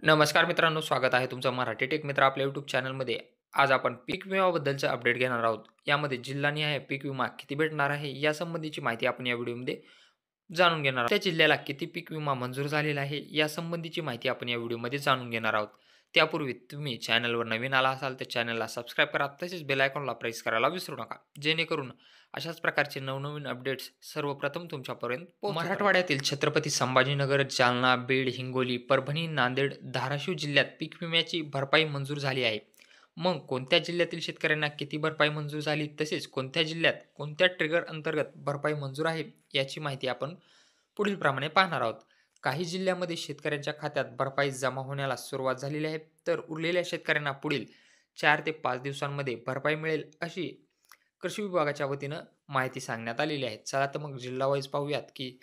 नमस्कार मित्रांनो, स्वागत आहे तुमचं मराठी टेक मित्र आपल्या यूट्यूब चॅनलमध्ये. आज आपण पीक विम्याबद्दलचं अपडेट घेणार आहोत. यामध्ये जिल्हानिहाय पीक विमा किती भेटणार आहे, यासंबंधीची माहिती आपण या व्हिडिओमध्ये जाणून घेणार आहोत. त्या जिल्ह्याला किती पीक विमा मंजूर झालेला आहे, यासंबंधीची माहिती आपण या व्हिडिओमध्ये जाणून घेणार आहोत. त्यापूर्वी तुम्ही चॅनलवर नवीन आला असाल तर चॅनलला सबस्क्राईब करा, तसेच बेल आयकॉनला प्रेस करायला विसरू नका, जेणेकरून अशाच प्रकारचे नवनवीन अपडेट्स सर्वप्रथम तुमच्यापर्यंत पोहोचत राहतील. मराठवाड्यातील छत्रपती संभाजीनगर, जालना, बीड, हिंगोली, परभणी, नांदेड, धाराशिव जिल्ह्यात पीक विम्याची भरपाई मंजूर झाली आहे. मग कोणत्या जिल्ह्यातील शेतकऱ्यांना किती भरपाई मंजूर झाली, तसेच कोणत्या जिल्ह्यात कोणत्या ट्रिगर अंतर्गत भरपाई मंजूर आहे, याची माहिती आपण पुढील प्रमाणे पाहणार आहोत. काही जिल्ह्यामध्ये शेतकऱ्यांच्या खात्यात भरपाई जमा होण्याला सुरुवात झालेली आहे, तर उरलेल्या शेतकऱ्यांना पुढील 4 ते 5 दिवसांमध्ये भरपाई मिळेल, अशी कृषी विभागाच्या वतीनं माहिती सांगण्यात आलेली आहे. चला तर मग जिल्हा वाईज पाहूयात की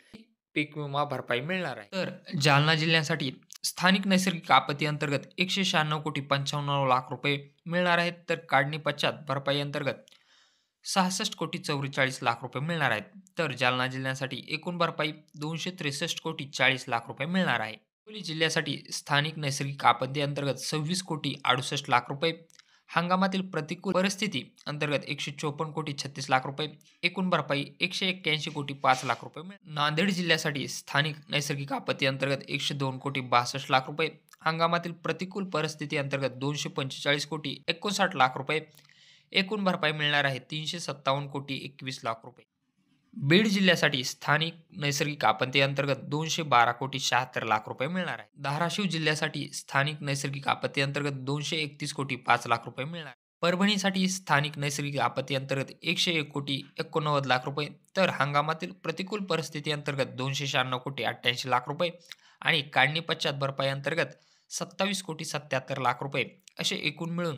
पीक विमा भरपाई मिळणार आहे. तर जालना जिल्ह्यासाठी स्थानिक नैसर्गिक आपत्ती अंतर्गत 196,95,00,000 रुपये मिळणार आहेत. तर काढणी पश्चात भरपाई अंतर्गत 66,44,00,000 रुपये मिळणार आहेत. तर जालना जिल्ह्यासाठी एकूण भरपाई 263,40,00,000 रुपये मिळणार आहे. हिंगोली जिल्ह्यासाठी स्थानिक नैसर्गिक आपत्ती अंतर्गत 26,68,00,000 रुपये, हंगामातील प्रतिकूल परिस्थिती अंतर्गत 154,36,00,000 रुपये, एकूण भरपाई 181,05,00,000 रुपये नांदेड जिल्ह्यासाठी स्थानिक नैसर्गिक आपत्ती अंतर्गत 102,62,00,000 रुपये, हंगामातील प्रतिकूल परिस्थिती अंतर्गत 245,59,00,000 रुपये, एकूण भरपाई मिळणार आहे 357,21,00,000 रुपये. बीड जिल्ह्यासाठी स्थानिक नैसर्गिक आपत्ती अंतर्गत 212,76,00,000 रुपये मिळणार आहे. धाराशिव जिल्ह्यासाठी स्थानिक नैसर्गिक आपत्ती अंतर्गत 231,05,00,000 रुपये मिळणार आहे. परभणीसाठी स्थानिक नैसर्गिक आपत्ती अंतर्गत 101,89,00,000 रुपये, तर हंगामातील प्रतिकूल परिस्थिती अंतर्गत 296,88,00,000 रुपये आणि काढणी पश्चात भरपाई अंतर्गत 27,77,00,000 रुपये, असे एकूण मिळून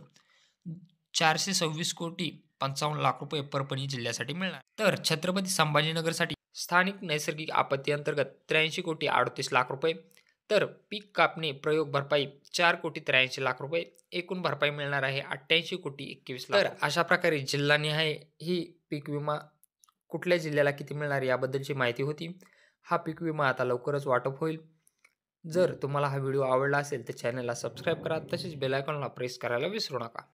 426,55,00,000 रुपये परभणी जिल्ह्यासाठी मिळणार. तर छत्रपती संभाजीनगरसाठी स्थानिक नैसर्गिक आपत्ती अंतर्गत 83,38,00,000 रुपये, तर पीक कापणी प्रयोग भरपाई 4,83,00,000 रुपये, एकूण भरपाई मिळणार आहे 88,21,00,000. तर अशा प्रकारे जिल्हानिहाय ही पीक विमा कुठल्या जिल्ह्याला किती मिळणार याबद्दलची माहिती होती. हा पीक विमा आता लवकरच वाटप होईल. जर तुम्हाला हा व्हिडिओ आवडला असेल तर चॅनलला सबस्क्राईब करा, तसेच बेल आयकॉनला प्रेस करायला विसरू नका.